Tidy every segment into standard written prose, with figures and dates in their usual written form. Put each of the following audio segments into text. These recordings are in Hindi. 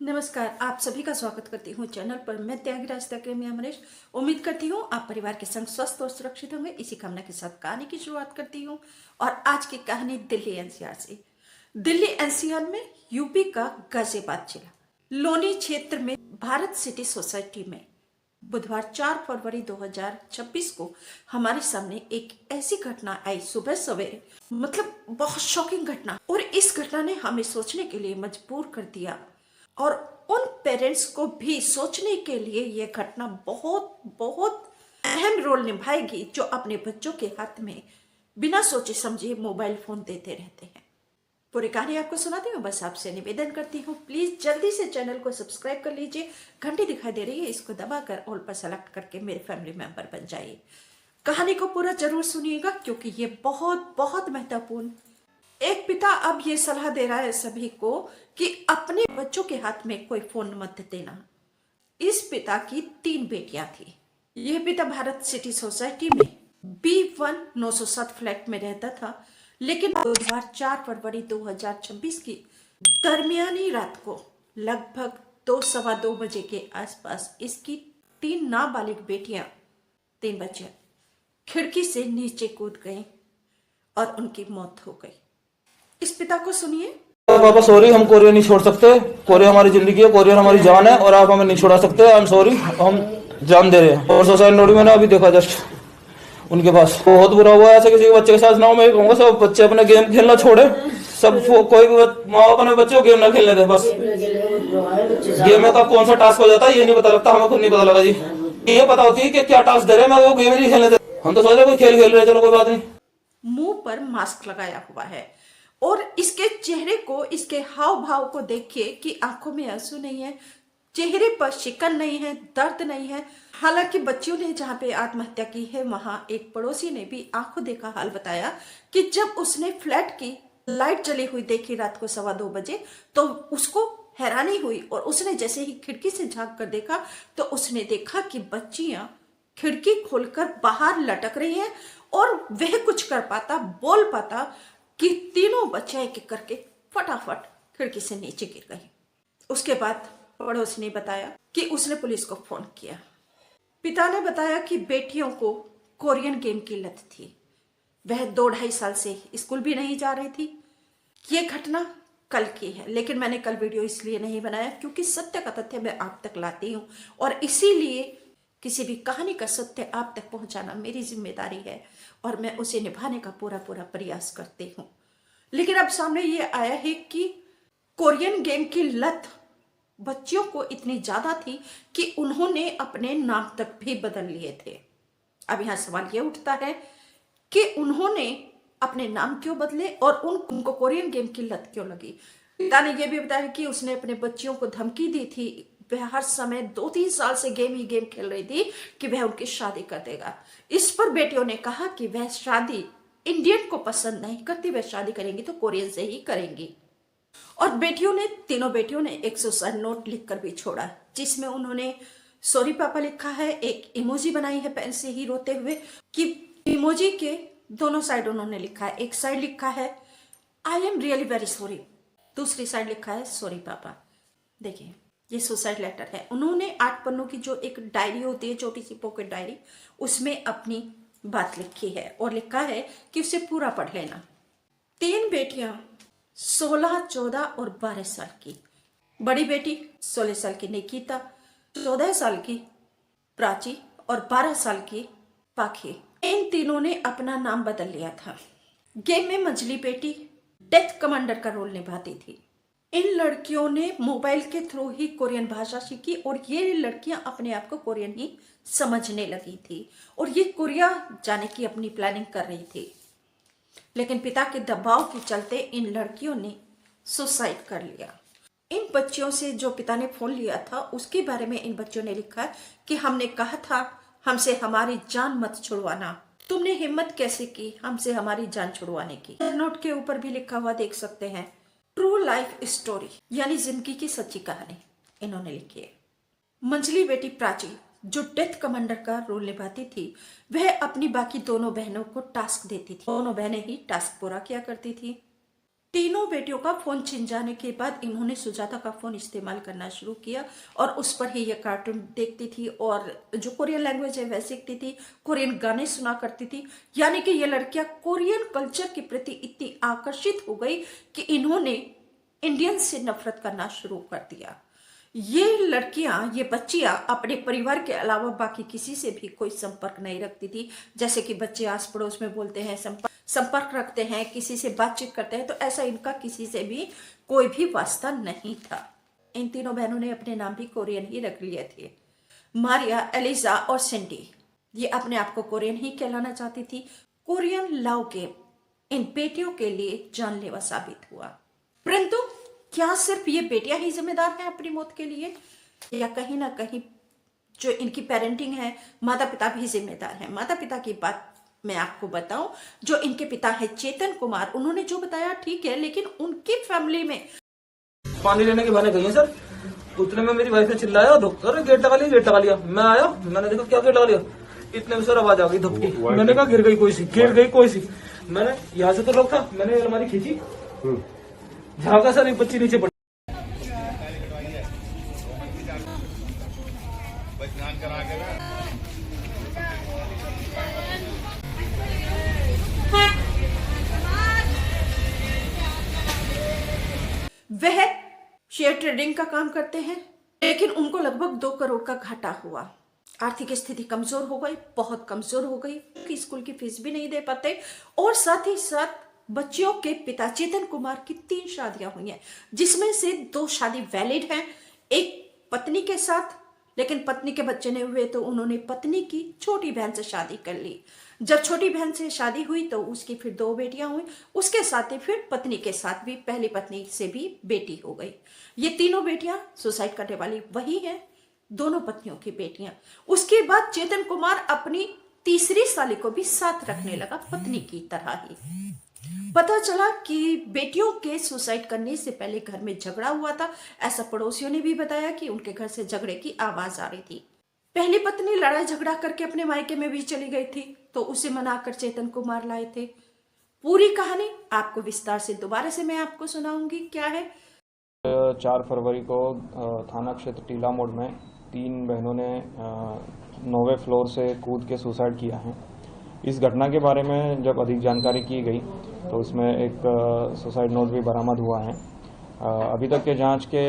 नमस्कार, आप सभी का स्वागत करती हूँ चैनल पर। मैं त्यागराज त्यागी अमरीश। उम्मीद करती हूँ आप परिवार के संग स्वस्थ और सुरक्षित होंगे। इसी कामना के साथ कहानी की शुरुआत करती हूँ। और आज की कहानी दिल्ली एनसीआर से। दिल्ली एनसीआर में यूपी का गाजियाबाद जिला लोनी क्षेत्र में भारत सिटी सोसाइटी में बुधवार 4 फरवरी 2026 को हमारे सामने एक ऐसी घटना आई सुबह सवेरे। मतलब बहुत शॉकिंग घटना, और इस घटना ने हमें सोचने के लिए मजबूर कर दिया और उन पेरेंट्स को भी सोचने के लिए यह घटना बहुत बहुत अहम रोल निभाएगी जो अपने बच्चों के हाथ में बिना सोचे समझे मोबाइल फोन देते रहते हैं। पूरी कहानी आपको सुनाती हूँ। बस आपसे निवेदन करती हूँ, प्लीज जल्दी से चैनल को सब्सक्राइब कर लीजिए। घंटी दिखाई दे रही है, इसको दबाकर ऑल पर सेलेक्ट करके मेरे फैमिली मेंबर बन जाइए। कहानी को पूरा जरूर सुनिएगा क्योंकि ये बहुत बहुत महत्वपूर्ण। एक पिता अब ये सलाह दे रहा है सभी को कि अपने बच्चों के हाथ में कोई फोन मत देना। इस पिता की 3 बेटियां थी। यह पिता भारत सिटी सोसाइटी में B1 907 फ्लैट में रहता था, लेकिन बुधवार 4 फरवरी 2026 की दरमियानी रात को लगभग 2 सवा 2 बजे के आसपास इसकी 3 नाबालिग बेटियां, 3 बच्चियां खिड़की से नीचे कूद गई और उनकी मौत हो गई। इस पिता को सुनिए। पापा सॉरी, हम कोरिया नहीं छोड़ सकते। कोरिया हमारी जिंदगी है, कोरिया हमारी जान है और आप हमें नहीं छोड़ा सकते। आई एम सॉरी, हम जान दे रहे हैं। और सोसाइटी नोटी मैंने अभी देखा जस्ट उनके पास बहुत बुरा हुआ है। ऐसे किसी के बच्चे के साथ ना हो। मैं कहूँगा सब बच्चे अपने गेम खेलना छोड़े। सब कोई भी माँ बाप अपने बच्चों को गेम ना खेलने दे। बस गेम में का कौन सा टास्क हो जाता है ये नहीं पता लगता। हमें खुद नहीं पता लगा जी। ये पता होती है कि क्या टास्क दे रहे हैं, मैं वो गेम नहीं खेलने दे। हम तो सोच रहे कोई खेल खेल रहे, चलो कोई बात नहीं। मुंह पर मास्क लगाया हुआ है और इसके चेहरे को, इसके हाव भाव को देखिए कि आंखों में आंसू नहीं है, चेहरे पर शिकन नहीं है, दर्द नहीं है। हालांकि बच्चियों ने जहां पे आत्महत्या की है वहां एक पड़ोसी ने भी आंखों देखा हाल बताया कि जब उसने फ्लैट की लाइट जली हुई देखी रात को 2:15 तो उसको हैरानी हुई और उसने जैसे ही खिड़की से झांक कर देखा तो उसने देखा कि बच्चियां खिड़की खोलकर बाहर लटक रही हैं और वह कुछ कर पाता, बोल पाता कि तीनों बच्चे एक एक करके फटाफट खिड़की से नीचे गिर गई। उसके बाद पड़ोसी ने बताया कि उसने पुलिस को फोन किया। पिता ने बताया कि बेटियों को कोरियन गेम की लत थी। वह 2-2.5 साल से स्कूल भी नहीं जा रही थी। ये घटना कल की है, लेकिन मैंने कल वीडियो इसलिए नहीं बनाया क्योंकि सत्य का तथ्य मैं आप तक लाती हूँ और इसीलिए किसी भी कहानी का सत्य आप तक पहुंचाना मेरी जिम्मेदारी है और मैं उसे निभाने का पूरा पूरा प्रयास करती हूँ। लेकिन अब सामने ये आया है कि कोरियन गेम की लत बच्चियों को इतनी ज्यादा थी कि उन्होंने अपने नाम तक भी बदल लिए थे। अब यहाँ सवाल ये उठता है कि उन्होंने अपने नाम क्यों बदले और उनको कोरियन गेम की लत क्यों लगी। पिता ने यह भी बताया कि उसने अपने बच्चियों को धमकी दी थी। वह हर समय 2-3 साल से गेम ही गेम खेल रही थी कि वह उनकी शादी कर देगा। इस पर बेटियों ने कहा कि वह शादी इंडियन को पसंद नहीं करती, वह शादी करेंगी तो कोरियन से ही करेंगी। और बेटियों ने, तीनों बेटियों ने एक सुसाइड नोट लिखकर भी छोड़ा जिसमें उन्होंने सॉरी पापा लिखा है, एक इमोजी बनाई है पेन से ही रोते हुए कि इमोजी के दोनों साइड उन्होंने लिखा है। एक साइड लिखा है I am really very sorry, दूसरी साइड लिखा है सॉरी पापा। देखिए ये सुसाइड लेटर है। उन्होंने 8 पन्नों की जो एक डायरी होती है, छोटी सी पॉकेट डायरी, उसमें अपनी बात लिखी है और लिखा है कि उसे पूरा पढ़ लेना। 3 बेटियां 16, 14 और 12 साल की। बड़ी बेटी 16 साल की निकिता, 14 साल की प्राची और 12 साल की पाखी। इन तीनों ने अपना नाम बदल लिया था। गेम में मंझली बेटी डेथ कमांडर का रोल निभाती थी। इन लड़कियों ने मोबाइल के थ्रू ही कोरियन भाषा सीखी और ये लड़कियां अपने आप को कोरियन ही समझने लगी थी और ये कोरिया जाने की अपनी प्लानिंग कर रही थी। लेकिन पिता के दबाव के चलते इन लड़कियों ने सुसाइड कर लिया। इन बच्चियों से जो पिता ने फोन लिया था उसके बारे में इन बच्चों ने लिखा कि हमने कहा था हमसे हमारी जान मत छुड़वाना, तुमने हिम्मत कैसे की हमसे हमारी जान छुड़वाने की। नोट के ऊपर भी लिखा हुआ देख सकते हैं, ट्रू लाइफ स्टोरी, यानी जिंदगी की सच्ची कहानी इन्होंने लिखी है। मंझली बेटी प्राची जो डेथ कमांडर का रोल निभाती थी, वह अपनी बाकी दोनों बहनों को टास्क देती थी। दोनों बहनें ही टास्क पूरा किया करती थी। तीनों बेटियों का फोन छिन जाने के बाद इन्होंने सुजाता का फोन इस्तेमाल करना शुरू किया और उस पर ही ये कार्टून देखती थी और जो कोरियन लैंग्वेज है वह सीखती थी, कोरियन गाने सुना करती थी। यानी कि ये लड़कियां कोरियन कल्चर के प्रति इतनी आकर्षित हो गई कि इन्होंने इंडियन से नफरत करना शुरू कर दिया। ये लड़कियां, ये बच्चियां अपने परिवार के अलावा बाकी किसी से भी कोई संपर्क नहीं रखती थी। जैसे कि बच्चे आस पड़ोस में बोलते हैं, संपर्क रखते हैं, किसी से बातचीत करते हैं, तो ऐसा इनका किसी से भी कोई भी वास्ता नहीं था। इन तीनों बहनों ने अपने नाम भी कोरियन ही रख लिए थे। मारिया, एलिजा और सिंडी ये अपने आप को कोरियन ही कहलाना चाहती थी। कोरियन लव गेम इन बेटियों के लिए जानलेवा साबित हुआ। परंतु क्या सिर्फ ये बेटियां ही जिम्मेदार हैं अपनी मौत के लिए, या कहीं ना कहीं जो इनकी पेरेंटिंग है, माता पिता भी जिम्मेदार हैं। माता पिता की बात मैं आपको बताऊं, जो इनके पिता है चेतन कुमार, उन्होंने जो बताया ठीक है, लेकिन उनकी फैमिली में पानी लेने के बहाने गई है सर। उतने में मेरी वाइफ ने चिल्लाया, डॉक्टर गेट लगा लिया, गेट लगा लिया। मैं आया, मैंने देखा क्या गेट लगा लिया। इतने में सर आवाज आ गई धपकी। मैंने कहा गिर गई कोई सी। मैंने यहाँ से तो लोग था, मैंने अलमारी खींची, झाँका सर एक बच्ची नीचे पड़ी। वह शेयर ट्रेडिंग का काम करते हैं, लेकिन उनको लगभग 2 करोड़ का घाटा हुआ। आर्थिक स्थिति कमजोर हो गई, बहुत कमजोर हो गई, कि स्कूल की फीस भी नहीं दे पाते। और साथ ही साथ बच्चियों के पिता चेतन कुमार की 3 शादियां हुई हैं, जिसमें से 2 शादी वैलिड हैं, एक पत्नी के साथ, लेकिन पत्नी के बच्चे नहीं हुए तो उन्होंने पत्नी की छोटी बहन से शादी कर ली। जब छोटी बहन से शादी हुई तो उसकी फिर 2 बेटियां हुई, उसके साथ ही फिर पत्नी के साथ भी पहली पत्नी से भी बेटी हो गई। ये तीनों बेटियां सुसाइड करने वाली वही हैं, दोनों पत्नियों की बेटियां। उसके बाद चेतन कुमार अपनी तीसरी साली को भी साथ रखने लगा, पत्नी की तरह ही। पता चला कि बेटियों के सुसाइड करने से पहले घर में झगड़ा हुआ था। ऐसा पड़ोसियों ने भी बताया कि उनके घर से झगड़े की आवाज आ रही थी। पहली पत्नी लड़ाई झगड़ा करके अपने मायके में भी चली गई थी, तो उसे मनाकर चेतन कुमार लाए थे। पूरी कहानी आपको विस्तार से दोबारा से मैं आपको सुनाऊंगी। क्या है, 4 फरवरी को थाना क्षेत्र टीला मोड़ में 3 बहनों ने 9वें फ्लोर से कूद के सुसाइड किया है। इस घटना के बारे में जब अधिक जानकारी की गई तो उसमें एक सुसाइड नोट भी बरामद हुआ है। अभी तक के जांच के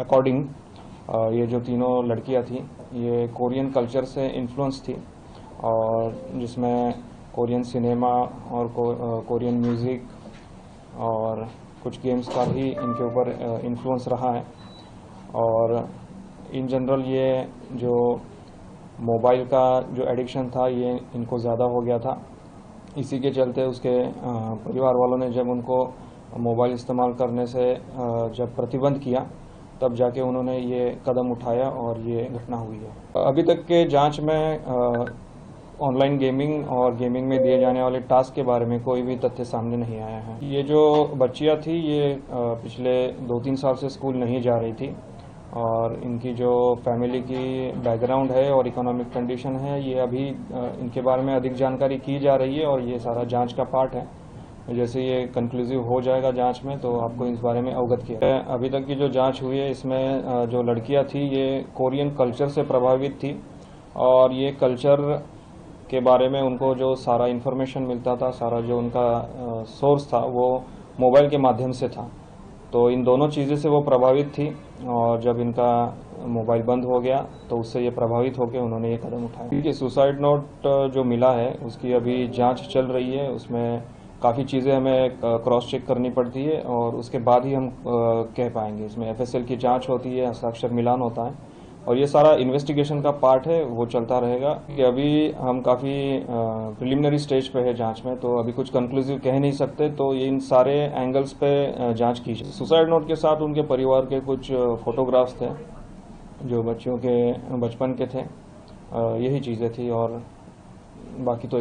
अकॉर्डिंग ये जो तीनों लड़कियां थी ये कोरियन कल्चर से इन्फ्लुएंस थी, और जिसमें कोरियन सिनेमा और कोरियन म्यूज़िक और कुछ गेम्स का भी इनके ऊपर इन्फ्लुएंस रहा है। और इन जनरल ये जो मोबाइल का जो एडिक्शन था ये इनको ज़्यादा हो गया था। इसी के चलते उसके परिवार वालों ने जब उनको मोबाइल इस्तेमाल करने से जब प्रतिबंध किया तब जाके उन्होंने ये कदम उठाया और ये घटना हुई है। अभी तक के जांच में ऑनलाइन गेमिंग और गेमिंग में दिए जाने वाले टास्क के बारे में कोई भी तथ्य सामने नहीं आया है। ये जो बच्चियां थी ये पिछले 2-3 साल से स्कूल नहीं जा रही थी, और इनकी जो फैमिली की बैकग्राउंड है और इकोनॉमिक कंडीशन है ये अभी इनके बारे में अधिक जानकारी की जा रही है, और ये सारा जांच का पार्ट है। जैसे ये कंक्लूसिव हो जाएगा जांच में तो आपको इस बारे में अवगत किया। अभी तक की जो जांच हुई है इसमें जो लड़कियां थी ये कोरियन कल्चर से प्रभावित थी, और ये कल्चर के बारे में उनको जो सारा इन्फॉर्मेशन मिलता था, सारा जो उनका सोर्स था वो मोबाइल के माध्यम से था। तो इन दोनों चीज़ों से वो प्रभावित थी, और जब इनका मोबाइल बंद हो गया तो उससे ये प्रभावित होकर उन्होंने ये कदम उठाया। ये सुसाइड नोट जो मिला है उसकी अभी जांच चल रही है, उसमें काफ़ी चीज़ें हमें क्रॉस चेक करनी पड़ती है और उसके बाद ही हम कह पाएंगे। इसमें FSL की जांच होती है, हस्ताक्षर मिलान होता है, और ये सारा इन्वेस्टिगेशन का पार्ट है, वो चलता रहेगा। कि अभी हम काफ़ी प्रिलिमिनरी स्टेज पे है जांच में, तो अभी कुछ कंक्लूसिव कह नहीं सकते, तो ये इन सारे एंगल्स पे जांच की जाए। सुसाइड नोट के साथ उनके परिवार के कुछ फोटोग्राफ्स थे जो बच्चियों के बचपन के थे, यही चीज़ें थी, और बाकी तो